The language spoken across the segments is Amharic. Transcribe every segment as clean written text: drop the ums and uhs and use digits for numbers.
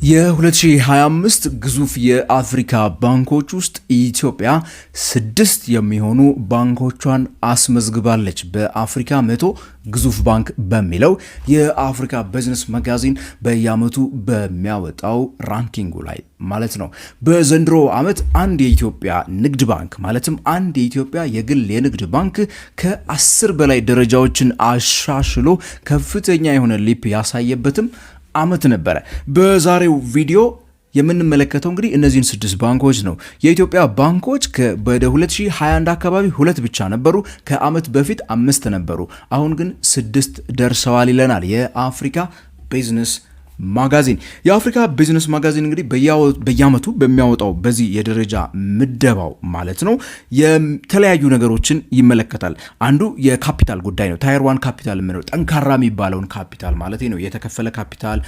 የ2025 ግዙፍ የአፍሪካ ባንኮች ውስጥ ኢትዮጵያ 6 የሚሆኑ ባንኮቿን አስመዝግባለች። በአፍሪካ 100 ግዙፍ ባንክ በሚለው የአፍሪካ ቢዝነስ ማጋዚን በየዓመቱ በሚያወጣው ራንኪንጉ ላይ ማለት ነው። በዘንድሮ ዓመት አንድ የኢትዮጵያ ንግድ ባንክ ማለትም አንድ የኢትዮጵያ የግል የንግድ ባንክ ከ10 በላይ ደረጃዎችን አሻሽሎ ከፍተኛ የሆነ ሊፕ ያሳየበትም ዓመት ነበረ። በዛሬው ቪዲዮ የምንመለከተው እንግዲህ እነዚህን 6 ባንኮች ነው። የኢትዮጵያ ባንኮች ወደ 2021 አካባቢ 2 ብቻ ነበሩ። ከዓመት በፊት 5 ነበሩ። አሁን ግን 6 ደርሰዋል ይለናል የአፍሪካ ቢዝነስ ማጋዚን። የአፍሪካ ቢዝነስ ማጋዚን እንግዲህ በየዓመቱ በሚያወጣው በዚህ የደረጃ ምደባው ማለት ነው የተለያዩ ነገሮችን ይመለከታል። አንዱ የካፒታል ጉዳይ ነው። ታየር 1 ካፒታል የምንለው ጠንካራ የሚባለውን ካፒታል ማለት ነው። የተከፈለ ካፒታል፣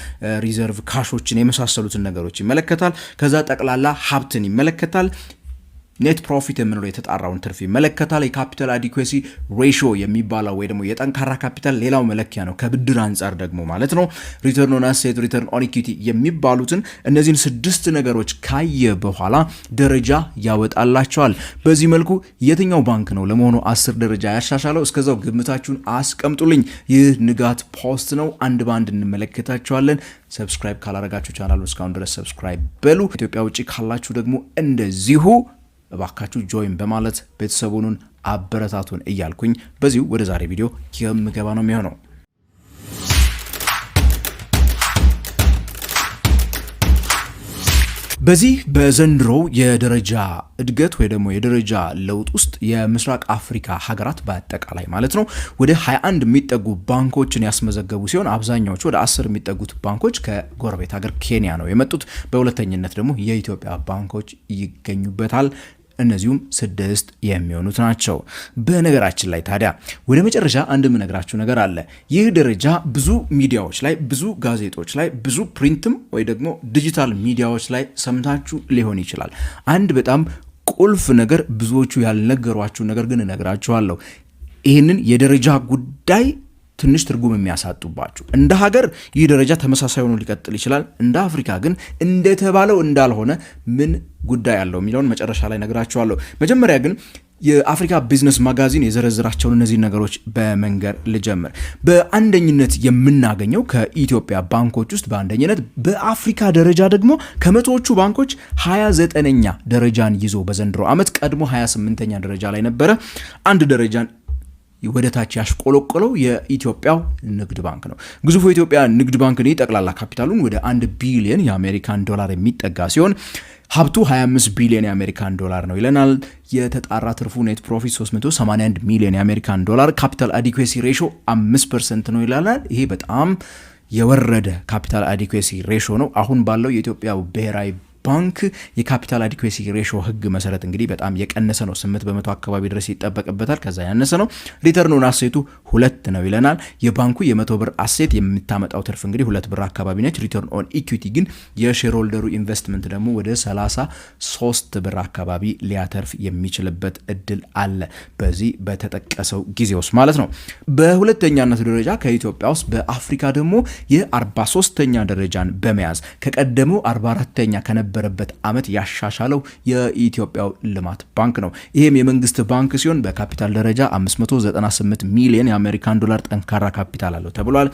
ሪዘርቭ ካሾችን የመሳሰሉትን ነገሮች ይመለከታል። ከዛ ጠቅላላ ሀብትን ይመለከታል። ኔት ፕሮፊት የምንለው የተጣራውን ትርፍ ይመለከታል። የካፒታል አዲኩዌሲ ሬሽዮ የሚባለው ወይ ደግሞ የጠንካራ ካፒታል ሌላው መለኪያ ነው፣ ከብድር አንጻር ደግሞ ማለት ነው። ሪተርን ኦን አሴት፣ ሪተርን ኦን ኢኩዊቲ የሚባሉትን እነዚህን 6 ነገሮች ካየ በኋላ ደረጃ ያወጣላቸዋል። በዚህ መልኩ የትኛው ባንክ ነው ለመሆኑ 10 ደረጃ ያሻሻለው? እስከዛው ግምታችሁን አስቀምጡልኝ። ይህ ንጋት ፖስት ነው። አንድ ባንድ እንመለከታቸዋለን። ሰብስክራይብ ካላረጋችሁ ቻናሉን እስካሁን ድረስ ሰብስክራይብ በሉ። ኢትዮጵያ ውጪ ካላችሁ ደግሞ እንደዚሁ እባካችሁ ጆይን በማለት ቤተሰቡን አበረታቱን እያልኩኝ በዚሁ ወደ ዛሬ ቪዲዮ የምገባ ነው የሚሆነው። በዚህ በዘንድሮው የደረጃ እድገት ወይ ደግሞ የደረጃ ለውጥ ውስጥ የምስራቅ አፍሪካ ሀገራት በአጠቃላይ ማለት ነው ወደ 21 የሚጠጉ ባንኮችን ያስመዘገቡ ሲሆን አብዛኛዎቹ ወደ 10 የሚጠጉት ባንኮች ከጎረቤት ሀገር ኬንያ ነው የመጡት። በሁለተኝነት ደግሞ የኢትዮጵያ ባንኮች ይገኙበታል። እነዚሁም 6 የሚሆኑት ናቸው። በነገራችን ላይ ታዲያ ወደ መጨረሻ አንድ የምነግራችሁ ነገር አለ። ይህ ደረጃ ብዙ ሚዲያዎች ላይ፣ ብዙ ጋዜጦች ላይ፣ ብዙ ፕሪንትም ወይ ደግሞ ዲጂታል ሚዲያዎች ላይ ሰምታችሁ ሊሆን ይችላል። አንድ በጣም ቁልፍ ነገር ብዙዎቹ ያልነገሯችሁ ነገር ግን እነግራችኋለሁ። ይህንን የደረጃ ጉዳይ ትንሽ ትርጉም የሚያሳጡባችሁ። እንደ ሀገር ይህ ደረጃ ተመሳሳይ ሆኖ ሊቀጥል ይችላል። እንደ አፍሪካ ግን እንደተባለው እንዳልሆነ ምን ጉዳይ አለው የሚለውን መጨረሻ ላይ ነግራችኋለሁ። መጀመሪያ ግን የአፍሪካ ቢዝነስ ማጋዚን የዘረዝራቸውን እነዚህ ነገሮች በመንገር ልጀምር። በአንደኝነት የምናገኘው ከኢትዮጵያ ባንኮች ውስጥ በአንደኝነት በአፍሪካ ደረጃ ደግሞ ከመቶዎቹ ባንኮች 29ኛ ደረጃን ይዞ በዘንድሮ ዓመት ቀድሞ 28ኛ ደረጃ ላይ ነበረ። አንድ ደረጃን ወደ ታች ያሽቆለቆለው የኢትዮጵያው ንግድ ባንክ ነው። ግዙፉ የኢትዮጵያ ንግድ ባንክ ነው ጠቅላላ ካፒታሉን ወደ 1 ቢሊዮን የአሜሪካን ዶላር የሚጠጋ ሲሆን ሀብቱ 25 ቢሊዮን የአሜሪካን ዶላር ነው ይለናል። የተጣራ ትርፉ ኔት ፕሮፊት 381 ሚሊዮን የአሜሪካን ዶላር፣ ካፒታል አዲኩዌሲ ሬሾ 5% ነው ይላል። ይሄ በጣም የወረደ ካፒታል አዲኩዌሲ ሬሾ ነው። አሁን ባለው የኢትዮጵያ ብሔራዊ ባንክ የካፒታል አዲኩዌሲ ሬሾ ህግ መሰረት እንግዲህ በጣም የቀነሰ ነው። 8% አካባቢ ድረስ ይጠበቅበታል። ከዛ ያነሰ ነው። ሪተርን ኦን አሴቱ 2 ነው ይለናል። የባንኩ የ100 ብር አሴት የምታመጣው ትርፍ እንግዲህ 2 ብር አካባቢ ነች። ሪተርን ኦን ኢኩዊቲ ግን የሼር ሆልደሩ ኢንቨስትመንት ደግሞ ወደ 33 ብር አካባቢ ሊያተርፍ የሚችልበት እድል አለ በዚህ በተጠቀሰው ጊዜ ውስጥ ማለት ነው። በሁለተኛነት ደረጃ ከኢትዮጵያ ውስጥ በአፍሪካ ደግሞ የ43ኛ ደረጃን በመያዝ ከቀደመው 44ኛ በረበት ዓመት ያሻሻለው የኢትዮጵያው ልማት ባንክ ነው። ይሄም የመንግስት ባንክ ሲሆን በካፒታል ደረጃ 598 ሚሊዮን የአሜሪካን ዶላር ጠንካራ ካፒታል አለው ተብሏል።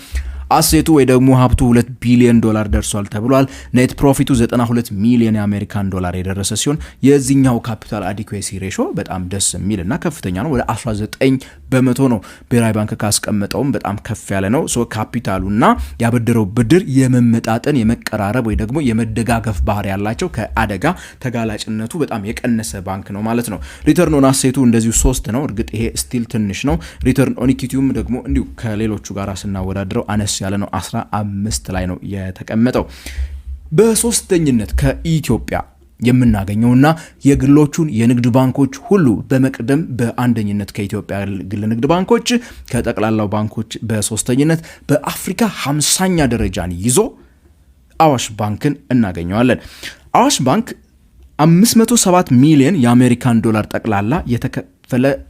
አሴቱ ወይ ደግሞ ሀብቱ 2 ቢሊዮን ዶላር ደርሷል ተብሏል። ኔት ፕሮፊቱ 92 ሚሊዮን የአሜሪካን ዶላር የደረሰ ሲሆን የዚህኛው ካፒታል አዲኩዌሲ ሬሾ በጣም ደስ የሚልና ከፍተኛ ነው። ወደ 19% ነው። ብሔራዊ ባንክ ካስቀመጠውም በጣም ከፍ ያለ ነው። ካፒታሉና ያበደረው ብድር የመመጣጠን የመቀራረብ ወይ ደግሞ የመደጋገፍ ባህሪ ያላቸው ከአደጋ ተጋላጭነቱ በጣም የቀነሰ ባንክ ነው ማለት ነው። ሪተርን ኦን አሴቱ እንደዚሁ 3 ነው። እርግጥ ይሄ ስቲል ትንሽ ነው። ሪተርን ኦን ኢኩዊቲውም ደግሞ እንዲሁ ከሌሎቹ ጋር ስናወዳድረው አነስ ያለ ነው። 15 ላይ ነው የተቀመጠው። በሶስተኝነት ከኢትዮጵያ የምናገኘውና የግሎቹን የንግድ ባንኮች ሁሉ በመቅደም በአንደኝነት ከኢትዮጵያ ግል ንግድ ባንኮች ከጠቅላላው ባንኮች በሶስተኝነት በአፍሪካ 50ኛ ደረጃን ይዞ አዋሽ ባንክን እናገኘዋለን። አዋሽ ባንክ 507 ሚሊዮን የአሜሪካን ዶላር ጠቅላላ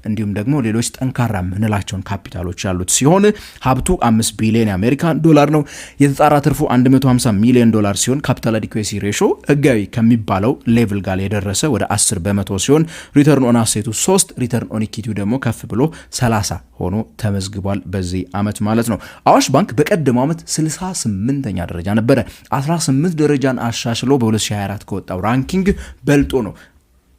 እንዲሁም ደግሞ ሌሎች ጠንካራ ምንላቸውን ካፒታሎች ያሉት ሲሆን ሀብቱ 5 ቢሊዮን የአሜሪካን ዶላር ነው። የተጣራ ትርፉ 150 ሚሊዮን ዶላር ሲሆን ካፒታል አዲኩዌሲ ሬሾ ህጋዊ ከሚባለው ሌቭል ጋር የደረሰ ወደ 10% ሲሆን ሪተርን ኦን አሴቱ 3 ሪተርን ኦን ኢኩዊቲው ደግሞ ከፍ ብሎ 30 ሆኖ ተመዝግቧል በዚህ አመት ማለት ነው። አዋሽ ባንክ በቀደመው አመት 68ኛ ደረጃ ነበረ። 18 ደረጃን አሻሽሎ በ2024 ከወጣው ራንኪንግ በልጦ ነው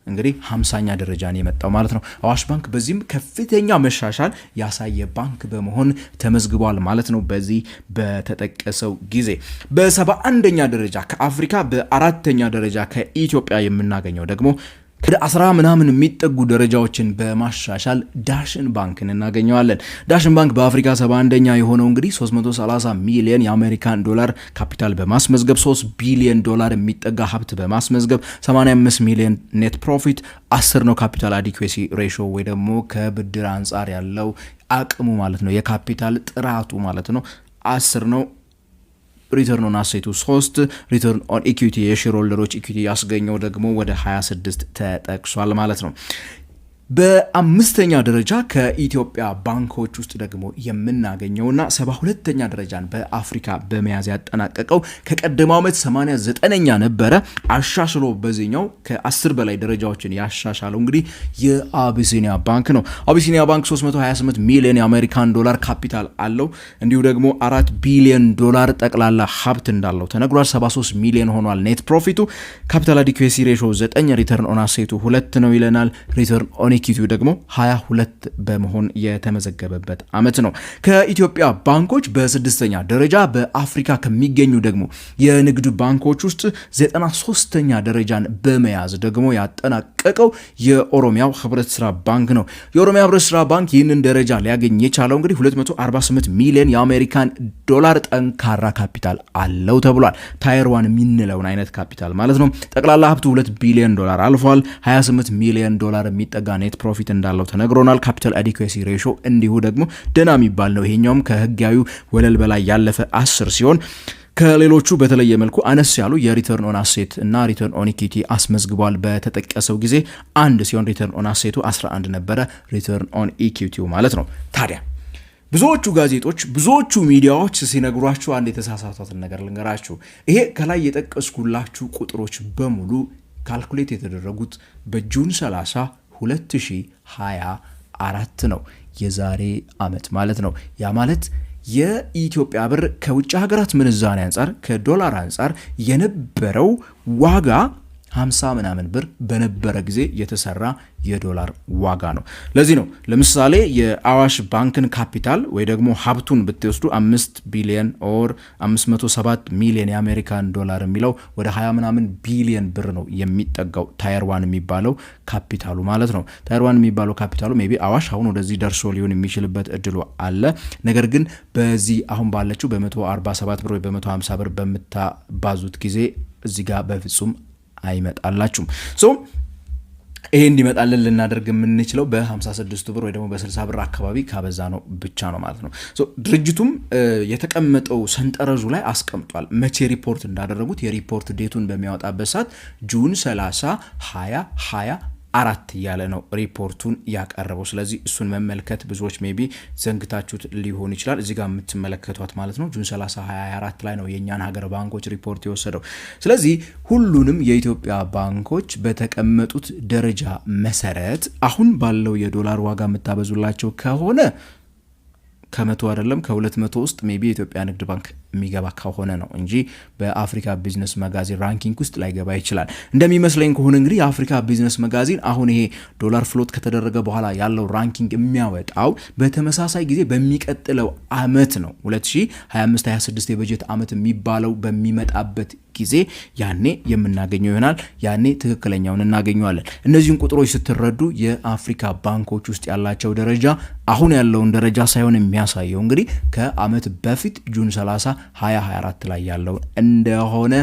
እንግዲህ 50ኛ ደረጃን የመጣው ማለት ነው። አዋሽ ባንክ በዚህም ከፍተኛ መሻሻል ያሳየ ባንክ በመሆን ተመዝግቧል ማለት ነው። በዚህ በተጠቀሰው ጊዜ በ71ኛ ደረጃ ከአፍሪካ በ4ኛ ደረጃ ከኢትዮጵያ የምናገኘው ደግሞ ወደ 10 ምናምን የሚጠጉ ደረጃዎችን በማሻሻል ዳሽን ባንክን እናገኘዋለን። ዳሽን ባንክ በአፍሪካ 71ኛ የሆነው እንግዲህ 330 ሚሊዮን የአሜሪካን ዶላር ካፒታል በማስመዝገብ 3 ቢሊዮን ዶላር የሚጠጋ ሀብት በማስመዝገብ 85 ሚሊዮን ኔት ፕሮፊት 10 ነው ካፒታል አዲኩዌሲ ሬሾ ወይ ደግሞ ከብድር አንጻር ያለው አቅሙ ማለት ነው የካፒታል ጥራቱ ማለት ነው 10 ነው። ሪተርን ኦን አሴቱ 3 ሪተርን ኦን ኢኩዊቲ የሼር ሆልደሮች ኢኩዊቲ ያስገኘው ደግሞ ወደ 26 ተጠቅሷል ማለት ነው። በአምስተኛ ደረጃ ከኢትዮጵያ ባንኮች ውስጥ ደግሞ የምናገኘውና 72ኛ ደረጃን በአፍሪካ በመያዝ ያጠናቀቀው ከቀደመው ዓመት 89ኛ ነበረ አሻሽሎ በዚህኛው ከ10 በላይ ደረጃዎችን ያሻሻለው እንግዲህ የአቢሲኒያ ባንክ ነው። አቢሲኒያ ባንክ 328 ሚሊዮን የአሜሪካን ዶላር ካፒታል አለው። እንዲሁ ደግሞ 4 ቢሊዮን ዶላር ጠቅላላ ሀብት እንዳለው ተነግሯል። 73 ሚሊዮን ሆኗል ኔት ፕሮፊቱ። ካፒታል አዲኩዌሲ ሬሾ 9 ሪተርን ኦን አሴቱ 2 ነው ይለናል። ሪተርን ኦን ኢኩዊቲው ደግሞ 22 በመሆን የተመዘገበበት አመት ነው። ከኢትዮጵያ ባንኮች በስድስተኛ ደረጃ በአፍሪካ ከሚገኙ ደግሞ የንግድ ባንኮች ውስጥ 93ኛ ደረጃን በመያዝ ደግሞ ያጠናቀቀው የኦሮሚያው ህብረት ስራ ባንክ ነው። የኦሮሚያ ህብረት ስራ ባንክ ይህንን ደረጃ ሊያገኝ የቻለው እንግዲህ 248 ሚሊዮን የአሜሪካን ዶላር ጠንካራ ካፒታል አለው ተብሏል። ታየር 1 የሚንለውን አይነት ካፒታል ማለት ነው። ጠቅላላ ሀብቱ 2 ቢሊዮን ዶላር አልፏል። 28 ሚሊዮን ዶላር የሚጠጋ ኔት ፕሮፊት እንዳለው ተነግሮናል። ካፒታል አዲኩዌሲ ሬሾ እንዲሁ ደግሞ ደና የሚባል ነው። ይሄኛውም ከህጋዊ ወለል በላይ ያለፈ 10 ሲሆን ከሌሎቹ በተለየ መልኩ አነስ ያሉ የሪተርን ኦን አሴት እና ሪተርን ኦን ኢኩዊቲ አስመዝግቧል። በተጠቀሰው ጊዜ 1 ሲሆን ሪተርን ኦን አሴቱ 11 ነበረ ሪተርን ኦን ኢኩዊቲው ማለት ነው። ታዲያ ብዙዎቹ ጋዜጦች ብዙዎቹ ሚዲያዎች ሲነግሯችሁ አንድ የተሳሳቱትን ነገር ልንገራችሁ። ይሄ ከላይ የጠቀስኩላችሁ ቁጥሮች በሙሉ ካልኩሌት የተደረጉት በጁን 30 2024 ነው የዛሬ አመት ማለት ነው። ያ ማለት የኢትዮጵያ ብር ከውጭ ሀገራት ምንዛሬ አንጻር ከዶላር አንጻር የነበረው ዋጋ 50 ምናምን ብር በነበረ ጊዜ የተሰራ የዶላር ዋጋ ነው። ለዚህ ነው ለምሳሌ የአዋሽ ባንክን ካፒታል ወይ ደግሞ ሀብቱን ብትወስዱ 5 ቢሊዮን ኦር 507 ሚሊዮን የአሜሪካን ዶላር የሚለው ወደ 20 ምናምን ቢሊዮን ብር ነው የሚጠጋው ታየር 1 የሚባለው ካፒታሉ ማለት ነው። ታየር 1 የሚባለው ካፒታሉ ሜቢ አዋሽ አሁን ወደዚህ ደርሶ ሊሆን የሚችልበት እድሉ አለ። ነገር ግን በዚህ አሁን ባለችው በ147 ብር ወይ በ150 ብር በምታባዙት ጊዜ እዚህ ጋር በፍጹም አይመጣላችሁም። ይሄ እንዲመጣልን ልናደርግ የምንችለው በ56 ብር ወይ ደግሞ በ60 ብር አካባቢ ካበዛ ነው ብቻ ነው ማለት ነው። ድርጅቱም የተቀመጠው ሰንጠረዙ ላይ አስቀምጧል መቼ ሪፖርት እንዳደረጉት። የሪፖርት ዴቱን በሚያወጣበት ሰዓት ጁን 30 2024 እያለ ነው ሪፖርቱን ያቀረበው። ስለዚህ እሱን መመልከት ብዙዎች ሜቢ ዘንግታችሁት ሊሆን ይችላል። እዚህ ጋር የምትመለከቷት ማለት ነው ጁን 30 2024 ላይ ነው የኛን ሀገር ባንኮች ሪፖርት የወሰደው። ስለዚህ ሁሉንም የኢትዮጵያ ባንኮች በተቀመጡት ደረጃ መሰረት አሁን ባለው የዶላር ዋጋ የምታበዙላቸው ከሆነ ከመቶ አይደለም ከ200 ውስጥ ሜቢ የኢትዮጵያ ንግድ ባንክ የሚገባ ከሆነ ነው እንጂ በአፍሪካ ቢዝነስ መጋዚን ራንኪንግ ውስጥ ላይገባ ይችላል። እንደሚመስለኝ ከሆነ እንግዲህ የአፍሪካ ቢዝነስ መጋዚን አሁን ይሄ ዶላር ፍሎት ከተደረገ በኋላ ያለው ራንኪንግ የሚያወጣው በተመሳሳይ ጊዜ በሚቀጥለው አመት ነው። 2025-26 የበጀት አመት የሚባለው በሚመጣበት ጊዜ ያኔ የምናገኘው ይሆናል። ያኔ ትክክለኛውን እናገኘዋለን። እነዚህን ቁጥሮች ስትረዱ የአፍሪካ ባንኮች ውስጥ ያላቸው ደረጃ አሁን ያለውን ደረጃ ሳይሆን የሚያሳየው እንግዲህ ከአመት በፊት ጁን 30 2024 ላይ ያለው እንደሆነ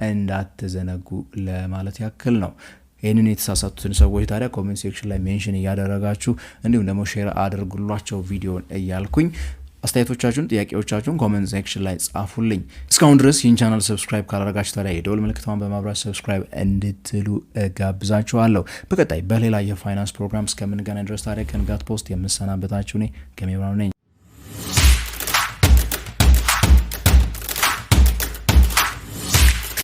እንዳትዘነጉ ለማለት ያክል ነው። ይህንን የተሳሳቱትን ሰዎች ታዲያ ኮሜንት ሴክሽን ላይ ሜንሽን እያደረጋችሁ እንዲሁም ደግሞ ሼር አድርጉላቸው ቪዲዮን እያልኩኝ አስተያየቶቻችሁን፣ ጥያቄዎቻችሁን ኮሜንት ሴክሽን ላይ ጻፉልኝ። እስካሁን ድረስ ይህን ቻናል ሰብስክራይብ ካላደረጋችሁ ታዲያ የደወል ምልክቷን በማብራት ሰብስክራይብ እንድትሉ ጋብዛችኋለሁ። በቀጣይ በሌላ የፋይናንስ ፕሮግራም እስከምንገናኝ ድረስ ታዲያ ከንጋት ፖስት የምሰናበታችሁ እኔ ገሜ ብርሃኑ ነኝ።